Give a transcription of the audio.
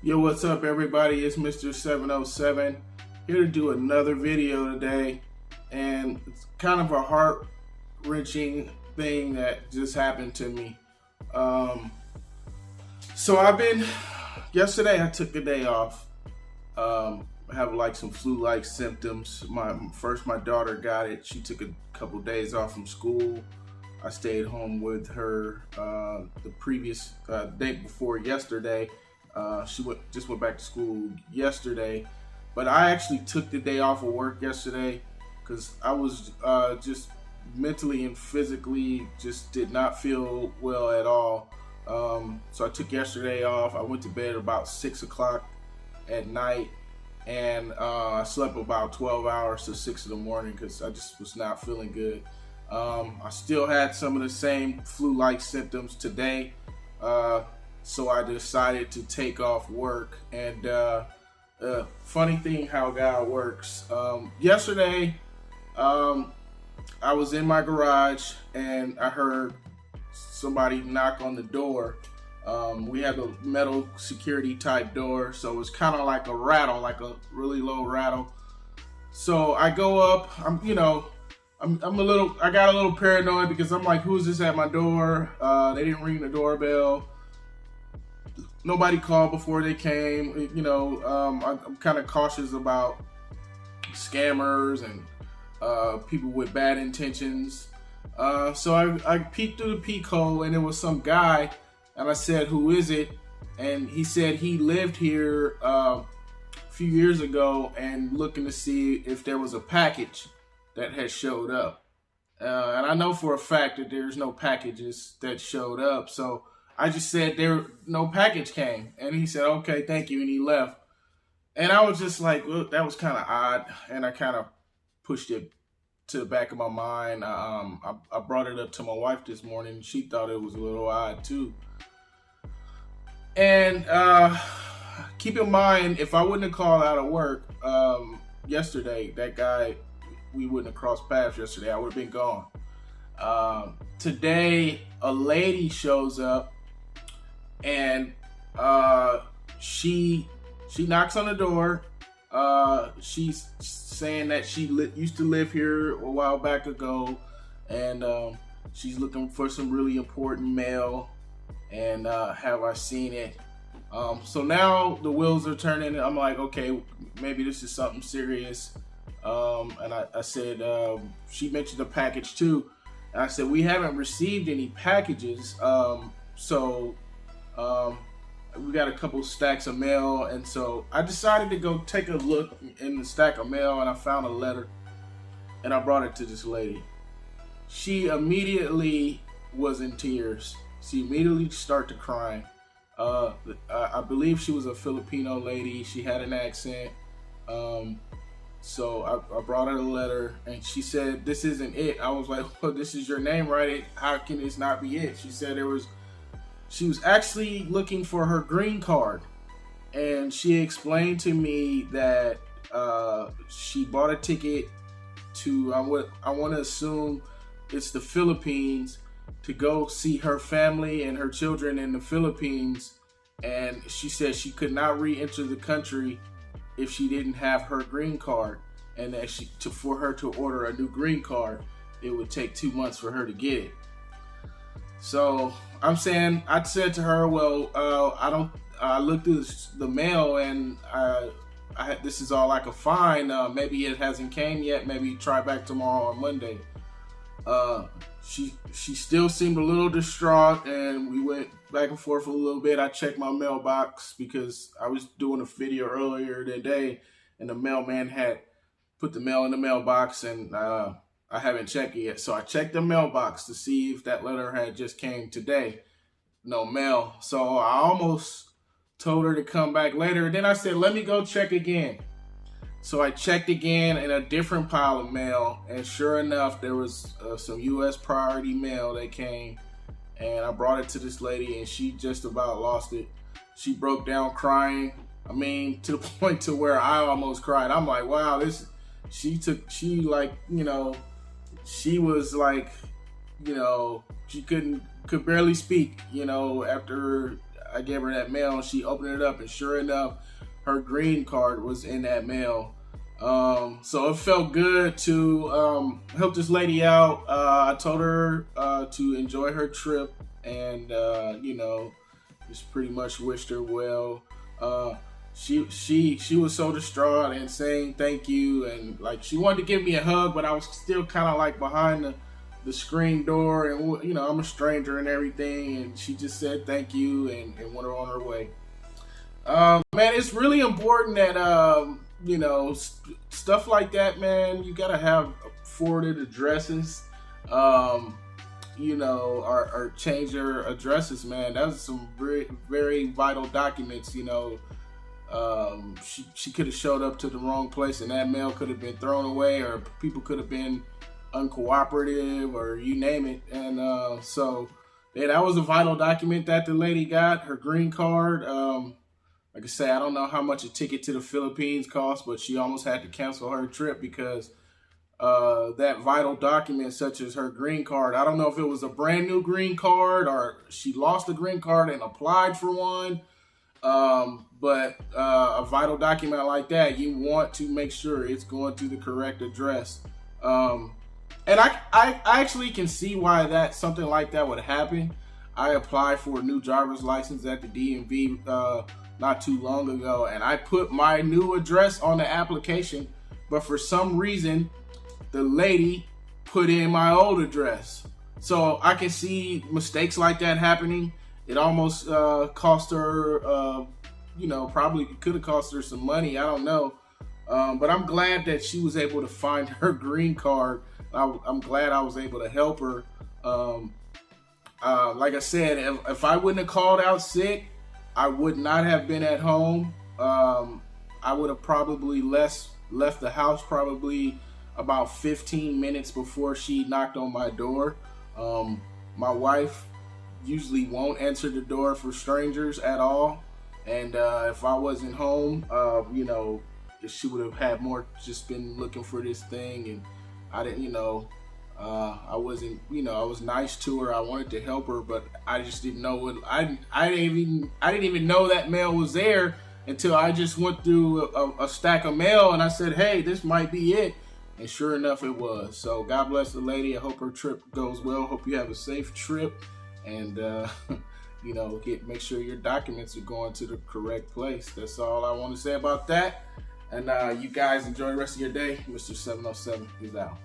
Yo, what's up everybody? It's Mr. 707 here to do another video today, and it's kind of a heart-wrenching thing that just happened to me. Yesterday I took a day off. I have like some flu-like symptoms. My daughter got it. She took a couple days off from school. I stayed home with her the previous day before yesterday. She just went back to school yesterday, but I actually took the day off of work yesterday because I was just mentally and physically just did not feel well at all. So I took yesterday off. I went to bed about 6 o'clock at night, and I slept about 12 hours to 6 in the morning because I just was not feeling good. I still had some of the same flu-like symptoms today. So I decided to take off work, and funny thing how God works. Yesterday, I was in my garage and I heard somebody knock on the door. We had a metal security type door, so it was kind of like a rattle, like a really low rattle. So I go up. I got a little paranoid because I'm like, who's this at my door? They didn't ring the doorbell. Nobody called before they came. I'm kind of cautious about scammers and people with bad intentions. So I peeked through the peek hole, and it was some guy, and I said, who is it? And he said he lived here a few years ago and looking to see if there was a package that had showed up. And I know for a fact that there's no packages that showed up, so I just said no package came, and he said, okay, thank you, and he left. And I was just like, well, that was kind of odd, and I kind of pushed it to the back of my mind. I brought it up to my wife this morning, and she thought it was a little odd too. And keep in mind, if I wouldn't have called out of work yesterday, that guy, we wouldn't have crossed paths yesterday. I would have been gone. Today, a lady shows up, and she knocks on the door. She's saying that she used to live here a while back ago, and she's looking for some really important mail, and have I seen it? So now the wheels are turning. I'm like, okay, maybe this is something serious. And I said, she mentioned a package too. And I said, we haven't received any packages. We got a couple stacks of mail, and so I decided to go take a look in the stack of mail, and I found a letter, and I brought it to this lady. She immediately was in tears. She immediately started crying. I believe she was a Filipino lady. She had an accent. So I brought her the letter, and she said, this isn't it. I was like, well, this is your name, right? How can this not be it? She said she was actually looking for her green card, and she explained to me that she bought a ticket to, I want to assume it's the Philippines, to go see her family and her children in the Philippines, and she said she could not re-enter the country if she didn't have her green card, and that for her to order a new green card, it would take 2 months for her to get it. So I said to her, well, I looked through the mail, and this is all I could find. Maybe it hasn't came yet. Maybe try back tomorrow or Monday. She still seemed a little distraught, and we went back and forth a little bit. I checked my mailbox because I was doing a video earlier today, and the mailman had put the mail in the mailbox, and I haven't checked it yet. So I checked the mailbox to see if that letter had just came today. No mail. So I almost told her to come back later. Then I said, let me go check again. So I checked again in a different pile of mail, and sure enough, there was some U.S. priority mail that came, and I brought it to this lady, and she just about lost it. She broke down crying. I mean, to the point to where I almost cried. I'm like, wow, she was like, she could barely speak, after I gave her that mail, and she opened it up, and sure enough, her green card was in that mail. So it felt good to help this lady out. I told her to enjoy her trip, and just pretty much wished her well. She was so distraught and saying thank you, and like she wanted to give me a hug, but I was still kind of like behind the screen door, and I'm a stranger and everything, and she just said thank you and went on her way. Man, it's really important that stuff like that, man. You gotta have forwarded addresses, or change your addresses, man. That's some very, very vital documents. She could have showed up to the wrong place, and that mail could have been thrown away, or people could have been uncooperative, or you name it. And that was a vital document that the lady got, her green card. Like I say, I don't know how much a ticket to the Philippines cost, but she almost had to cancel her trip because that vital document, such as her green card, I don't know if it was a brand new green card or she lost the green card and applied for one. But a vital document like that, you want to make sure it's going to the correct address. And I actually can see why something like that would happen. I applied for a new driver's license at the DMV not too long ago, and I put my new address on the application, but for some reason the lady put in my old address. So I can see mistakes like that happening. It almost cost her, probably could have cost her some money. I don't know. But I'm glad that she was able to find her green card. I'm glad I was able to help her. Like I said, if I wouldn't have called out sick, I would not have been at home. I would have probably left the house probably about 15 minutes before she knocked on my door. My wife usually won't answer the door for strangers at all. And if I wasn't home, she would have had more just been looking for this thing. And I didn't, I wasn't, I was nice to her. I wanted to help her, but I just didn't know what, I didn't even know that mail was there until I just went through a stack of mail and I said, hey, this might be it. And sure enough, it was. So God bless the lady. I hope her trip goes well. Hope you have a safe trip, and make sure your documents are going to the correct place. That's all I want to say about that. And you guys enjoy the rest of your day. Mr. 707 is out.